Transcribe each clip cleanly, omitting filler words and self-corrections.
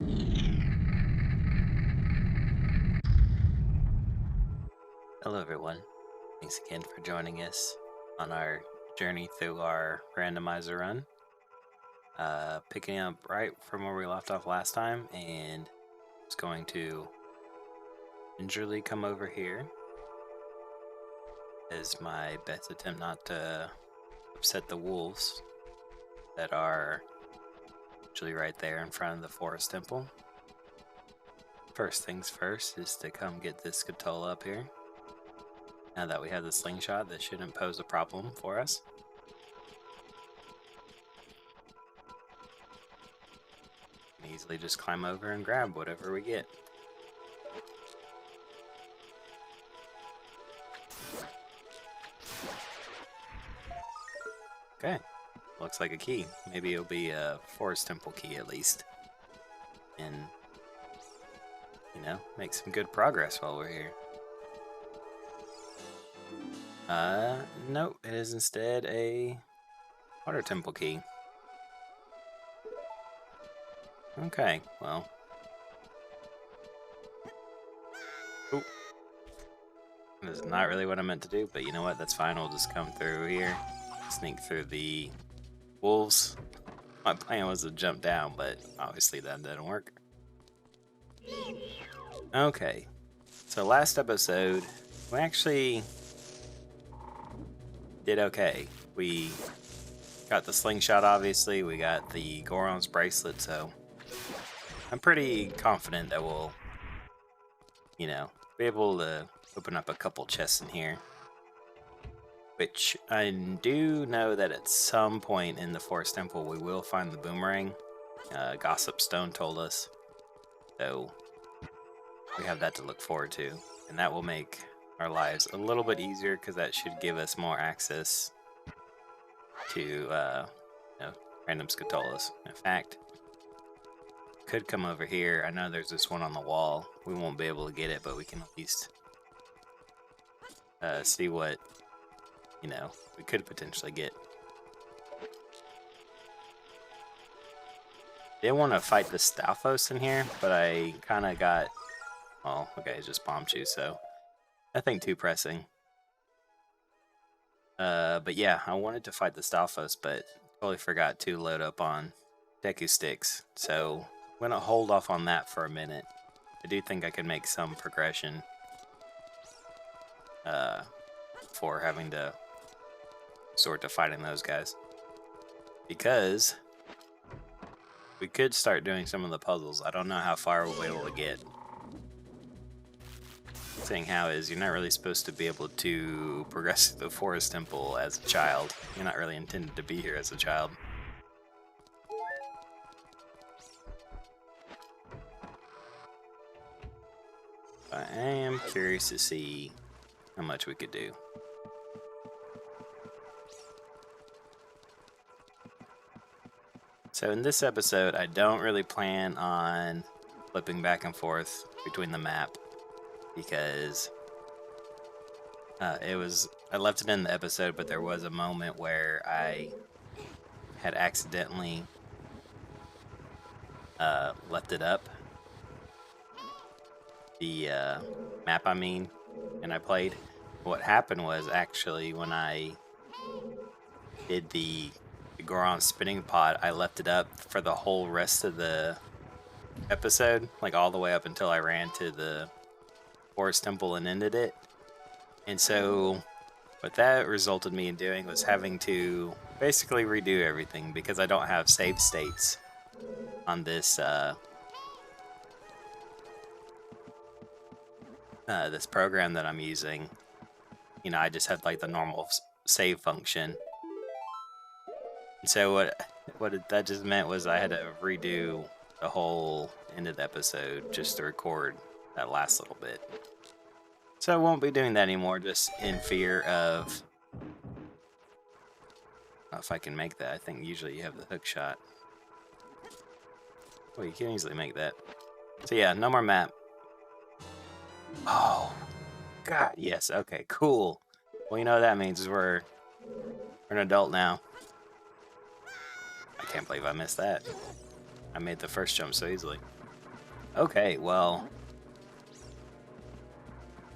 Hello everyone, thanks again for joining us on our journey through our randomizer run. Picking up right from where we left off last time, and it's going to gingerly come over here as my best attempt not to upset the wolves that are usually right there in front of the forest temple. First things first is to come get this skulltula up here. Now that we have the slingshot, this shouldn't pose a problem for us. We can easily just climb over and grab whatever we get. Okay, looks like a key. Maybe it'll be a forest temple key at least. And, make some good progress while we're here. Nope, it is instead a water temple key. Okay, well. Oop. This is not really what I meant to do, but you know what? That's fine. We'll just come through here, sneak through the wolves. My plan was to jump down, but obviously that didn't work. Okay, so last episode, we actually did okay. We got the slingshot, obviously. We got the Goron's bracelet, so I'm pretty confident that we'll, be able to open up a couple chests in here. Which I do know that at some point in the Forest Temple we will find the boomerang. Gossip Stone told us. So we have that to look forward to. And that will make our lives a little bit easier because that should give us more access to random skuttulas. In fact, could come over here. I know there's this one on the wall. We won't be able to get it, but we can at least see what we could potentially get. Didn't want to fight the Stalfos in here, but I kind of got, well, okay, it's just bombed you, so nothing too pressing. But yeah, I wanted to fight the Stalfos, but totally forgot to load up on Deku sticks, so I'm gonna hold off on that for a minute. I do think I can make some progression before having to resort to fighting those guys, because we could start doing some of the puzzles. I don't know how far we'll be able to get. Saying how is you're not really supposed to be able to progress through the forest temple as a child. You're not really intended to be here as a child. I am curious to see how much we could do. So in this episode, I don't really plan on flipping back and forth between the map because I left it in the episode, but there was a moment where I had accidentally left it up. The map, I mean, and I played. What happened was actually when I did the Goron spinning pot, I left it up for the whole rest of the episode, like all the way up until I ran to the Forest Temple and ended it. And so what that resulted me in doing was having to basically redo everything because I don't have save states on this this program that I'm using. I just had like the normal save function. And so that just meant was I had to redo the whole end of the episode just to record that last little bit. So I won't be doing that anymore, just in fear of, I don't know if I can make that. I think usually you have the hook shot. Well, you can easily make that. So yeah, no more map. Oh, God, yes, okay, cool. Well, you know what that means is we're an adult now. I can't believe I missed that. I made the first jump so easily. Okay, well,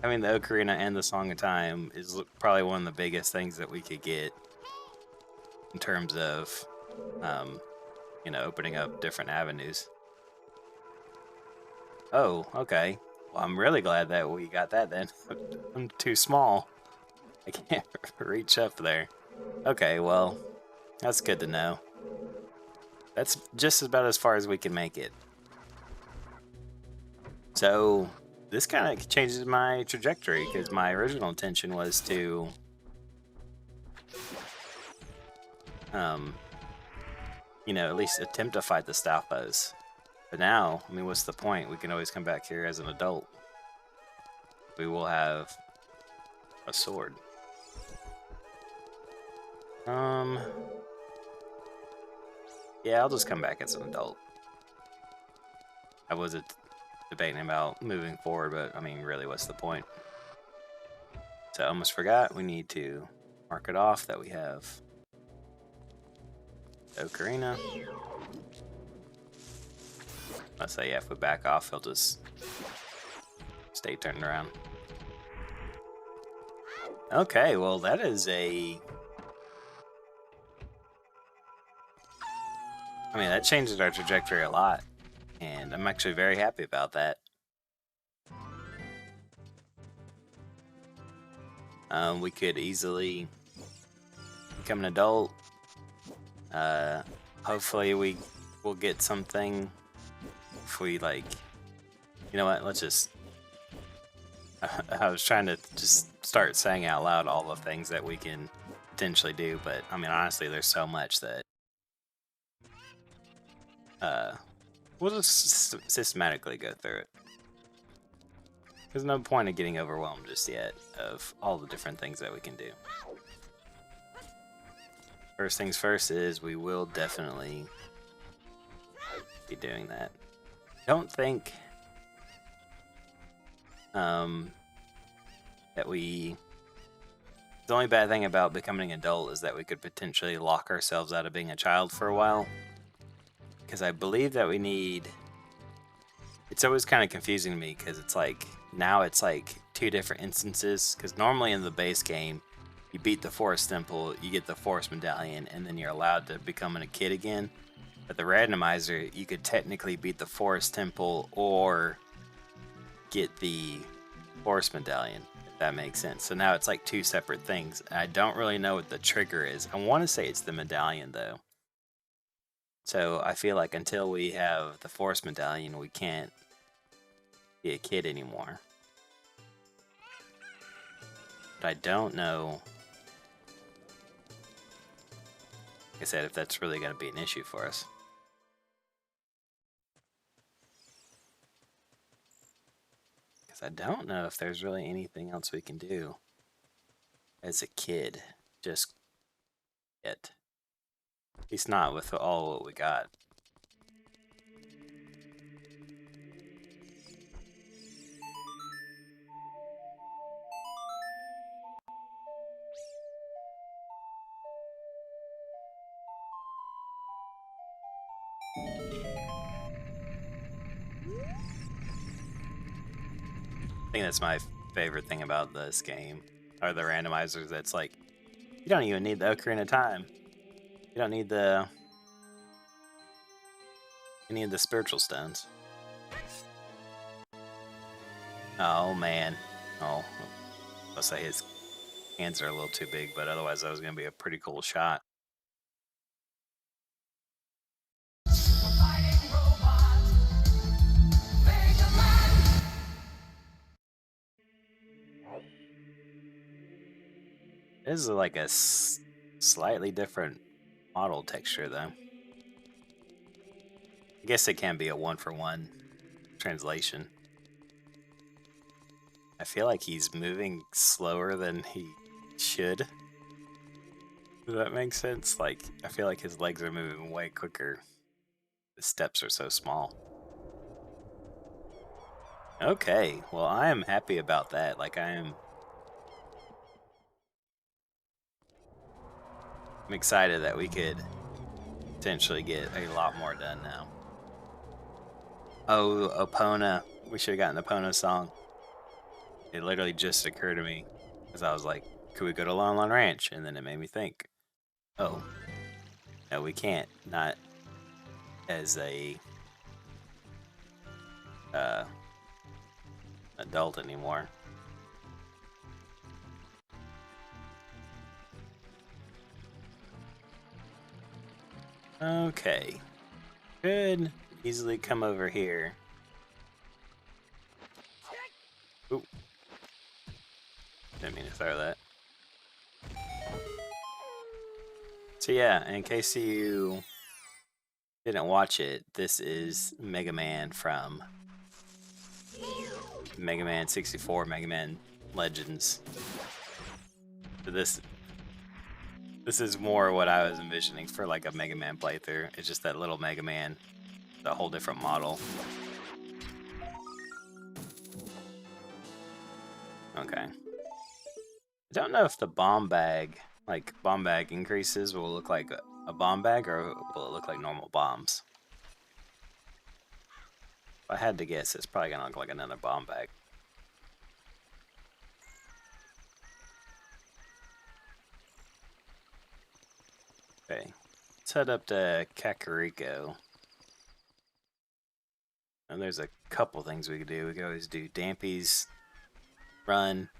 I mean, the Ocarina and the Song of Time is probably one of the biggest things that we could get in terms of, you know, opening up different avenues. Oh, okay. Well, I'm really glad that we got that then. I'm too small. I can't reach up there. Okay, well, that's good to know. That's just about as far as we can make it. So, this kind of changes my trajectory, because my original intention was to, you know, at least attempt to fight the Stalfos. But now, I mean, what's the point? We can always come back here as an adult. We will have a sword. Yeah, I'll just come back as an adult. I wasn't debating about moving forward, but I mean, really, what's the point? So I almost forgot, we need to mark it off that we have Ocarina. Let's say, yeah, if we back off, he'll just stay turned around. Okay, well, that is a... I mean, that changes our trajectory a lot, and I'm actually very happy about that. We could easily become an adult. Hopefully we will get something if we, like... You know what, let's just... I was trying to just start saying out loud all the things that we can potentially do, but I mean, honestly, there's so much that we'll just systematically go through it. There's no point in getting overwhelmed just yet of all the different things that we can do. First things first is we will definitely be doing that. Don't think that we... The only bad thing about becoming an adult is that we could potentially lock ourselves out of being a child for a while. Because I believe that we need... It's always kind of confusing to me because it's like, now it's like two different instances. Because normally in the base game, you beat the Forest Temple, you get the Forest Medallion, and then you're allowed to become a kid again. But the randomizer, you could technically beat the Forest Temple or get the Forest Medallion, if that makes sense. So now it's like two separate things. I don't really know what the trigger is. I want to say it's the medallion though. So I feel like until we have the Forest Medallion, we can't be a kid anymore. But I don't know, like I said, if that's really going to be an issue for us. Because I don't know if there's really anything else we can do as a kid just yet. At least not with all what we got. I think that's my favorite thing about this game, are the randomizers. That's like, you don't even need the Ocarina of Time. You don't need any of the spiritual stones. Oh man. Oh, I'll say his hands are a little too big, but otherwise that was going to be a pretty cool shot. This is like a slightly different model texture though. I guess it can be a one-for-one translation. I feel like he's moving slower than he should. Does that make sense? Like, I feel like his legs are moving way quicker. The steps are so small. Okay, well, I am happy about that. Like, I'm excited that we could potentially get a lot more done now. Oh, Epona. We should have gotten the Epona song. It literally just occurred to me because I was like, could we go to Lon Lon Ranch? And then it made me think, oh, no, we can't. Not as a uh, adult anymore. Okay. Could easily come over here. Oop. Didn't mean to throw that. So yeah, in case you didn't watch it, this is Mega Man from Mega Man 64, Mega Man Legends. So this is more what I was envisioning for like a Mega Man playthrough. It's just that little Mega Man, a whole different model. Okay. I don't know if the bomb bag increases will look like a bomb bag or will it look like normal bombs. If I had to guess, it's probably gonna look like another bomb bag. Okay, let's head up to Kakariko. And there's a couple things we could do. We could always do Dampy's run.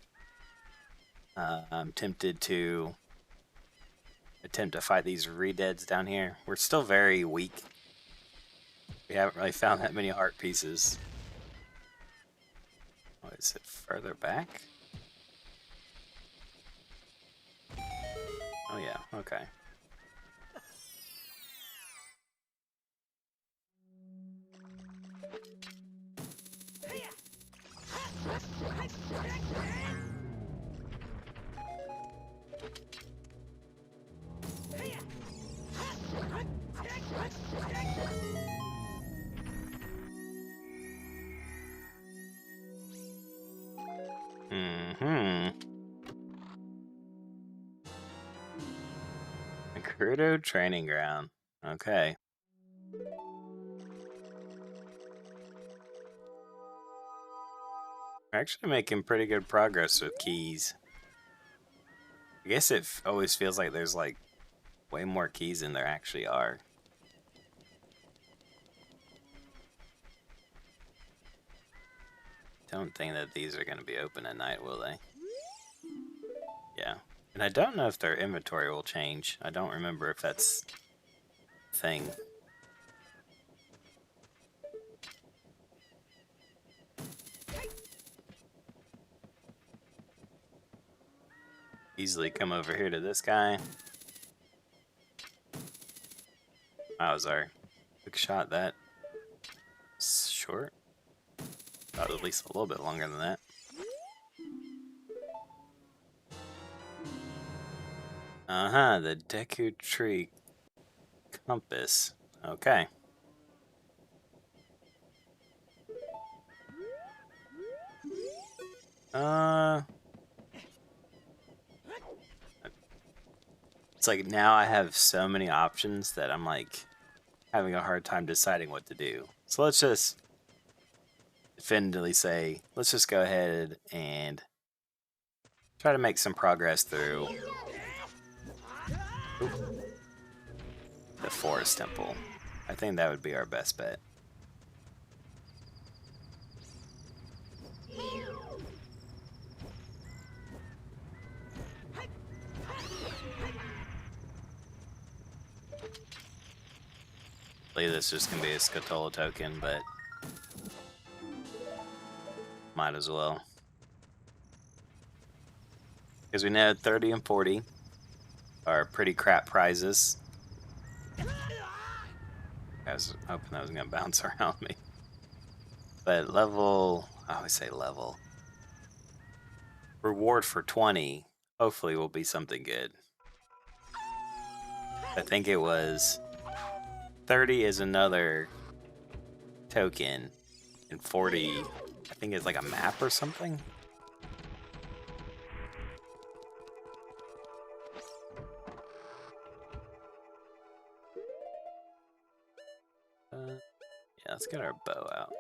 I'm tempted to attempt to fight these re-deads down here. We're still very weak. We haven't really found that many heart pieces. Oh, is it further back? Oh yeah, okay. Naruto Training Ground. Okay. We're actually making pretty good progress with keys. I guess it always feels like there's like way more keys than there actually are. Don't think that these are going to be open at night, will they? Yeah. And I don't know if their inventory will change. I don't remember if that's a thing. Easily come over here to this guy. Wow, was our quick shot that short? Thought at least a little bit longer than that. The Deku Tree Compass. Okay. It's like now I have so many options that I'm like having a hard time deciding what to do. So let's just definitively say, let's just go ahead and try to make some progress through the Forest Temple. I think that would be our best bet. This just gonna be a skulltula token, but might as well. Because we know 30 and 40 are pretty crap prizes. I was hoping that was gonna bounce around me. But level, I always say level. Reward for 20, hopefully will be something good. I think it was 30 is another token, and 40, I think it's like a map or something. Yeah, let's get our bow out.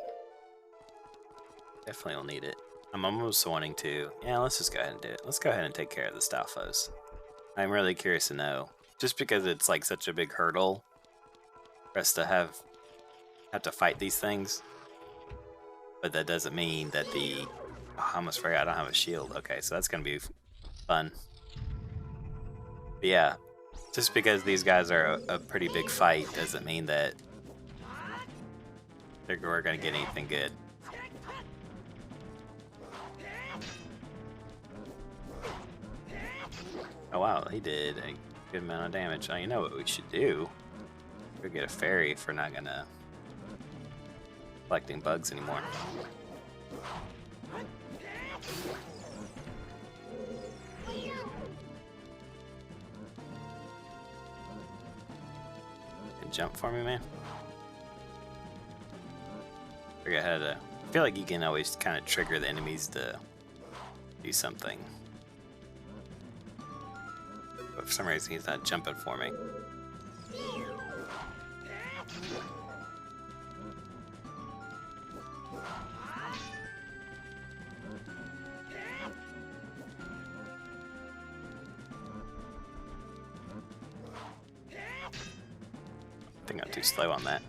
Definitely will need it. I'm almost wanting to... Yeah, let's just go ahead and do it. Let's go ahead and take care of the Stalfos. I'm really curious to know. Just because it's like such a big hurdle for us to have to fight these things. But that doesn't mean that the... Oh, I almost forgot I don't have a shield. Okay, so that's going to be fun. But yeah, just because these guys are a pretty big fight doesn't mean that we're going to get anything good. Oh wow, he did a good amount of damage. Oh, you know what we should do? Go get a fairy if we're not gonna collecting bugs anymore. Can jump for me, man? Forget how to. I feel like you can always kind of trigger the enemies to do something. But for some reason he's not jumping for me. I think I'm too slow on that.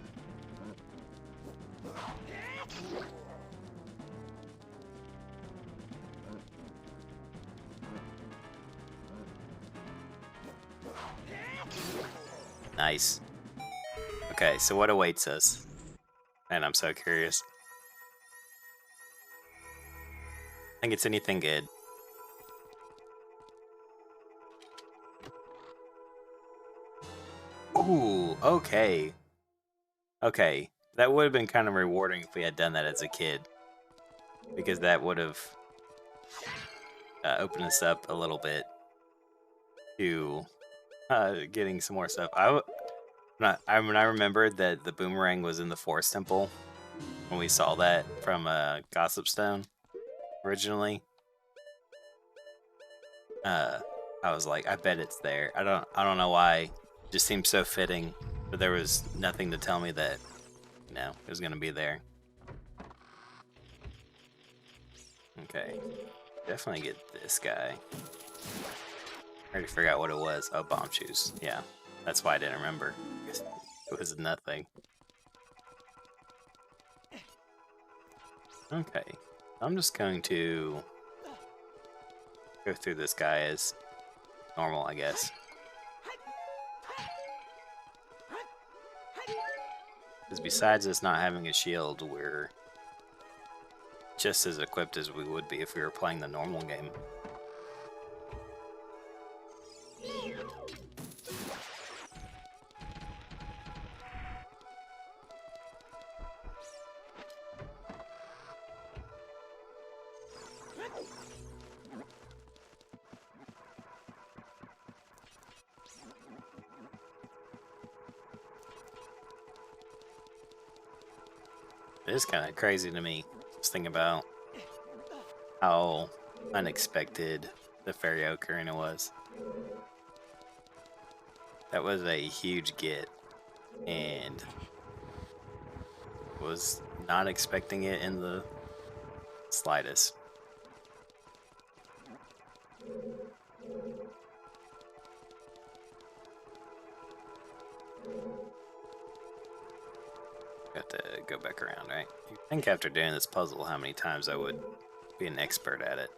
Nice. Okay, so what awaits us? And I'm so curious. I think it's anything good. Ooh, okay. Okay, that would have been kind of rewarding if we had done that as a kid. Because that would have opened us up a little bit to getting some more stuff. I remembered that the boomerang was in the Forest Temple when we saw that from Gossip Stone originally. I was like, I bet it's there. I don't know why. It just seemed so fitting, but there was nothing to tell me that, you know, it was gonna be there. Okay, definitely get this guy. I already forgot what it was. Oh, bomb shoes. Yeah, that's why I didn't remember. It was nothing. Okay, I'm just going to go through this guy as normal, I guess. Because besides us not having a shield, we're just as equipped as we would be if we were playing the normal game. It is kind of crazy to me, just thinking about how unexpected the Fairy Ocarina was. That was a huge get, and was not expecting it in the slightest. Got to go back around, right? You'd think after doing this puzzle how many times I would be an expert at it.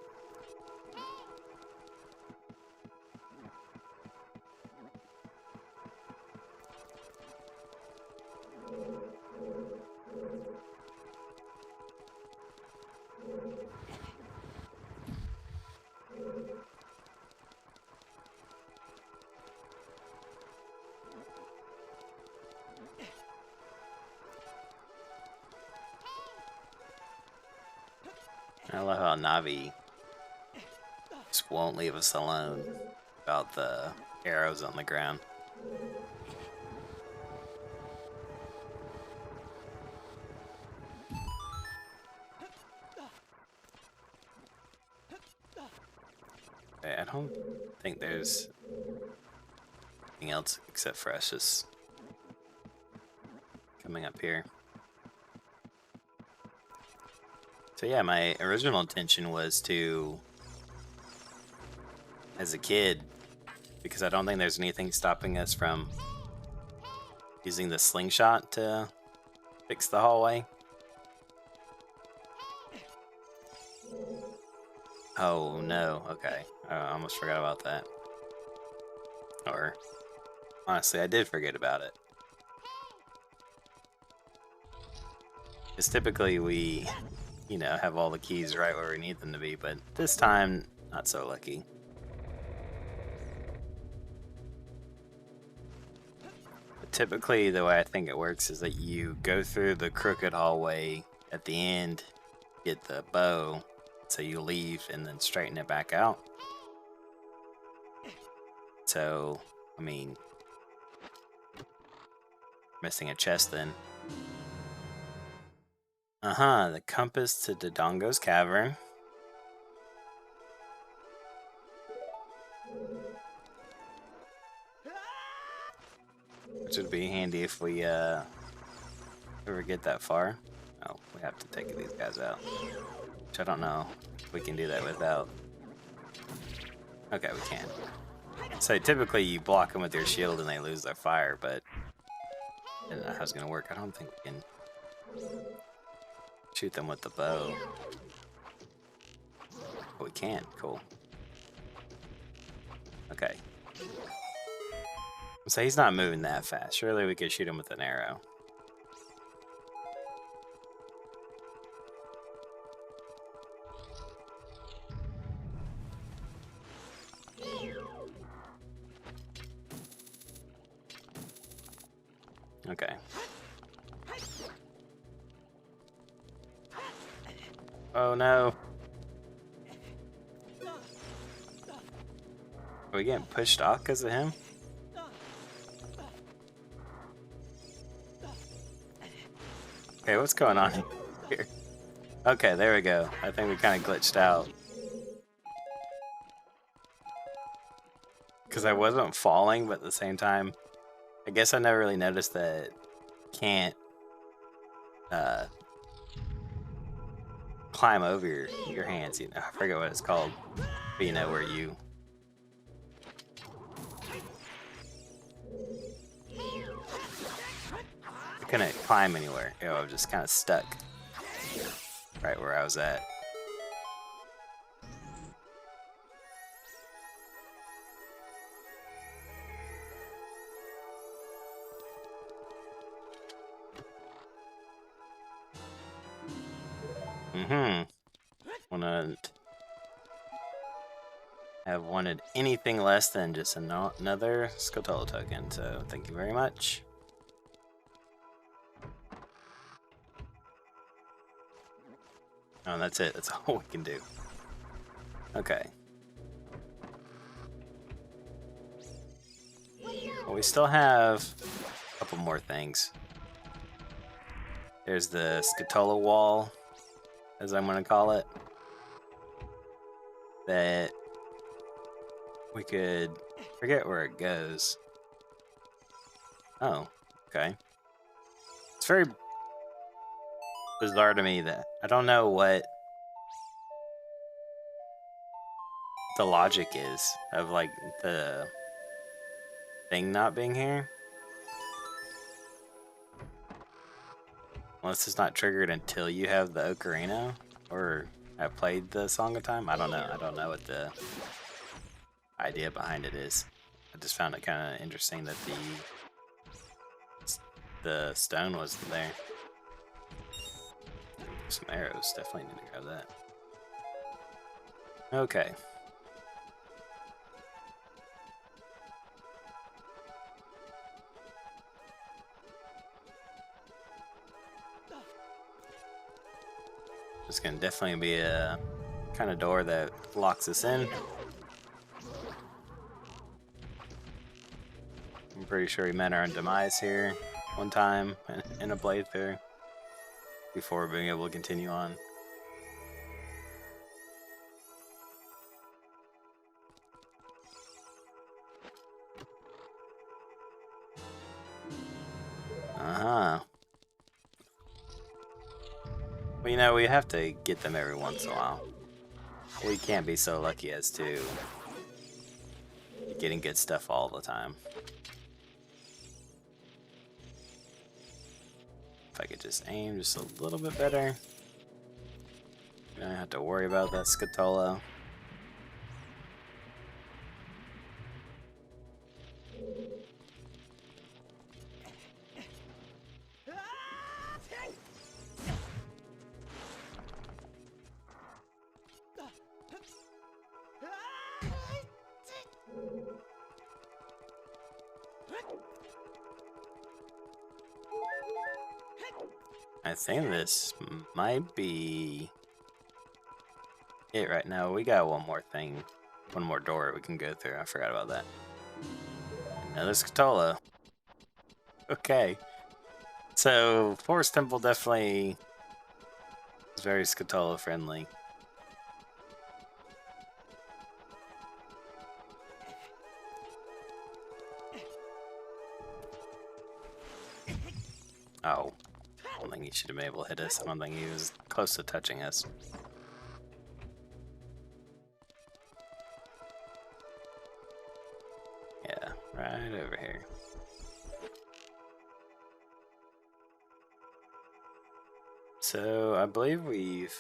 I love how Navi just won't leave us alone about the arrows on the ground. Okay, I don't think there's anything else except for us just coming up here. So yeah, my original intention was to, as a kid, because I don't think there's anything stopping us from using the slingshot to fix the hallway. Oh no, okay. I almost forgot about that. Or, honestly, I did forget about it. Because typically we, you know, have all the keys right where we need them to be, but this time, not so lucky. But typically, the way I think it works is that you go through the crooked hallway at the end, get the bow, so you leave and then straighten it back out. So, I mean, missing a chest then. The compass to Dodongo's cavern. Which would be handy if we ever get that far. Oh, we have to take these guys out. Which I don't know if we can do that without. Okay, we can. So typically you block them with your shield and they lose their fire, but I don't know how it's gonna work. I don't think we can shoot them with the bow. Oh, we can. Cool. Okay. So he's not moving that fast. Surely we could shoot him with an arrow. Okay. Oh no. Are we getting pushed off because of him? Okay, what's going on here? Okay, there we go. I think we kind of glitched out. Because I wasn't falling, but at the same time, I guess I never really noticed that can't climb over your hands, you know. I forget what it's called. But you know, where you... I couldn't climb anywhere. You know, I was just kind of stuck right where I was at. Wouldn't have wanted anything less than just another skulltula token, so thank you very much. Oh, that's it. That's all we can do. Okay. Well, we still have a couple more things. There's the skulltula wall, as I'm going to call it, that we could forget where it goes. Oh, okay. It's very bizarre to me that I don't know what the logic is of like the thing not being here. Unless it's not triggered until you have the Ocarina or have played the Song of Time. I don't know. I don't know what the idea behind it is. I just found it kind of interesting that the stone wasn't there. Some arrows, definitely need to grab that. Okay. It's gonna definitely be a kind of door that locks us in. I'm pretty sure we met our demise here one time in a playthrough before being able to continue on. Well, you know, we have to get them every once in a while. We can't be so lucky as to be getting good stuff all the time. If I could just aim just a little bit better. I don't have to worry about that skulltula. I think this might be it right now. We got one more thing, one more door we can go through. I forgot about that. Another skulltula. Okay. So, Forest Temple definitely is very skulltula friendly. Oh. I don't think he should have been able to hit us. I don't think he was close to touching us. Yeah, right over here. So, I believe we've...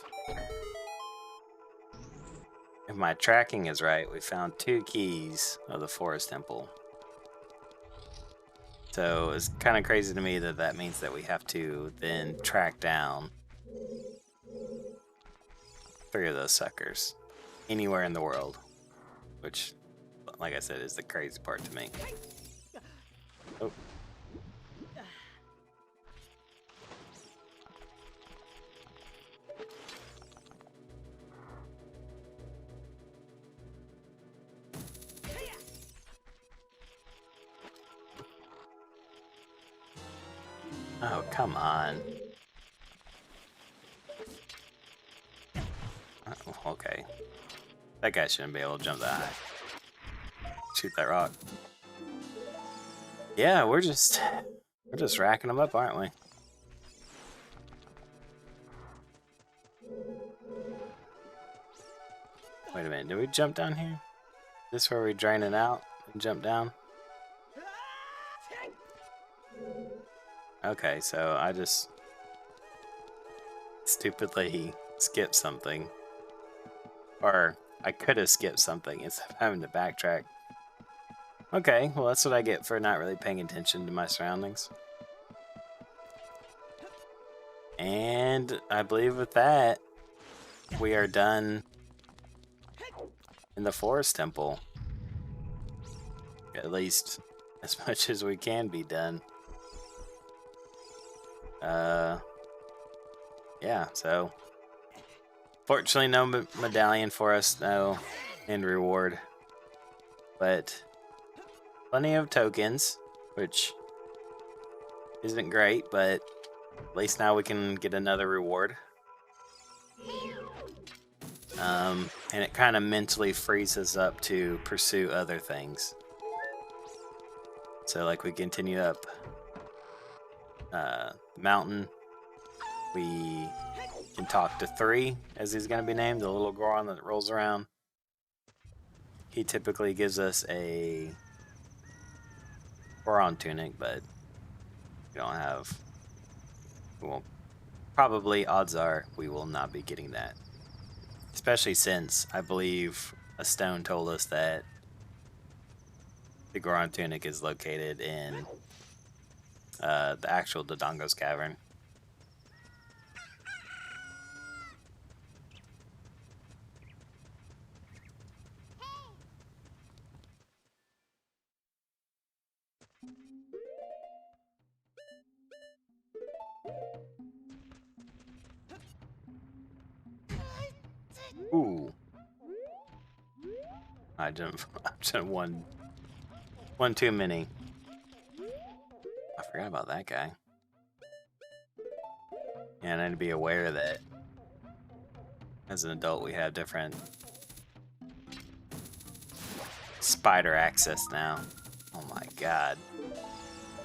If my tracking is right, we found 2 keys of the Forest Temple. So it's kind of crazy to me that that means that we have to then track down 3 of those suckers anywhere in the world, which, like I said, is the crazy part to me. Oh. Oh, come on. Oh, okay. That guy shouldn't be able to jump that high. Shoot that rock. Yeah, we're just racking them up, aren't we? Wait a minute, did we jump down here? Is this where we drain it out and jump down? Okay, so I just stupidly skipped something. Or I could have skipped something instead of having to backtrack. Okay, well that's what I get for not really paying attention to my surroundings. And I believe with that, we are done in the Forest Temple. At least as much as we can be done. Yeah, so fortunately no medallion for us, no end reward, but plenty of tokens, which isn't great, but at least now we can get another reward. And it kind of mentally frees us up to pursue other things. So like we continue up mountain, we can talk to 3, as he's going to be named, the little Goron that rolls around. He typically gives us a Goron tunic, but we don't have, we won't, probably odds are we will not be getting that. Especially since I believe a stone told us that the Goron tunic is located in the actual Dodongo's cavern. Ooh. I jumped one too many. I forgot about that guy. And I need to be aware that as an adult we have different spider access now. Oh my god.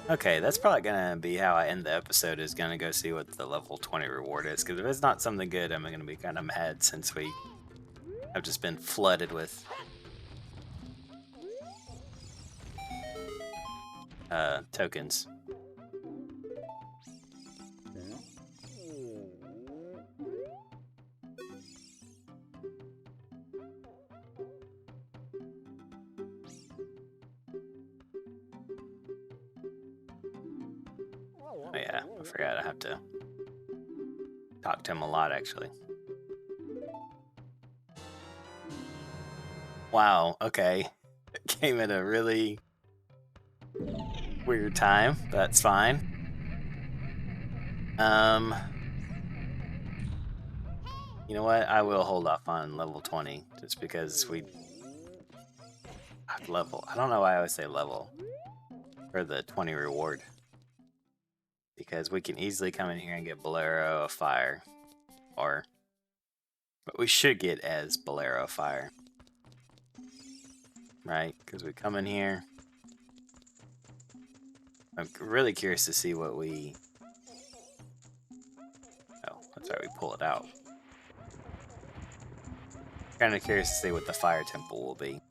Okay, that's probably gonna be how I end the episode, is gonna go see what the level 20 reward is, because if it's not something good, I'm gonna be kind of mad since we have just been flooded with tokens. Oh yeah, I forgot I have to talk to him a lot, actually. Wow, okay. It came at a really weird time. That's fine. You know what? I will hold off on level 20 just because we level. I don't know why I always say level for the 20 reward, because we can easily come in here and get Bolero of Fire, or what we should get as Bolero of Fire, right? Because we come in here. I'm really curious to see what we. Oh, that's right. We pull it out. Kind of curious to see what the fire temple will be.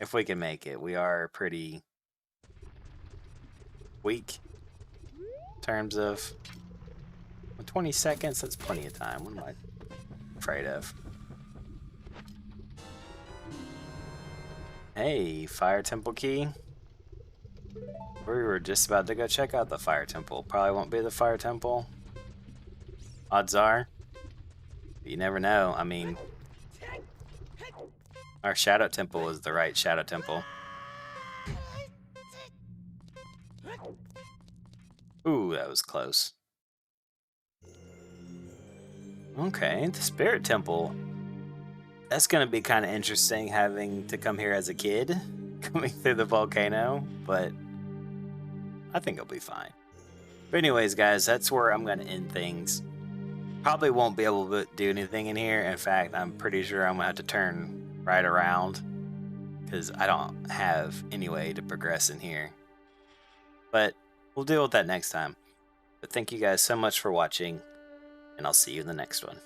If we can make it. We are pretty weak in terms of 20 seconds. That's plenty of time. What am I afraid of? Hey, fire temple key. We were just about to go check out the fire temple. Probably won't be the fire temple. Odds are. But you never know. I mean, our shadow temple is the right shadow temple. Ooh, that was close. Okay, the spirit temple. That's going to be kind of interesting, having to come here as a kid, coming through the volcano, but I think it'll be fine. But anyways, guys, that's where I'm going to end things. Probably won't be able to do anything in here. In fact, I'm pretty sure I'm going to have to turn right around, because I don't have any way to progress in here. But we'll deal with that next time. But thank you guys so much for watching, and I'll see you in the next one.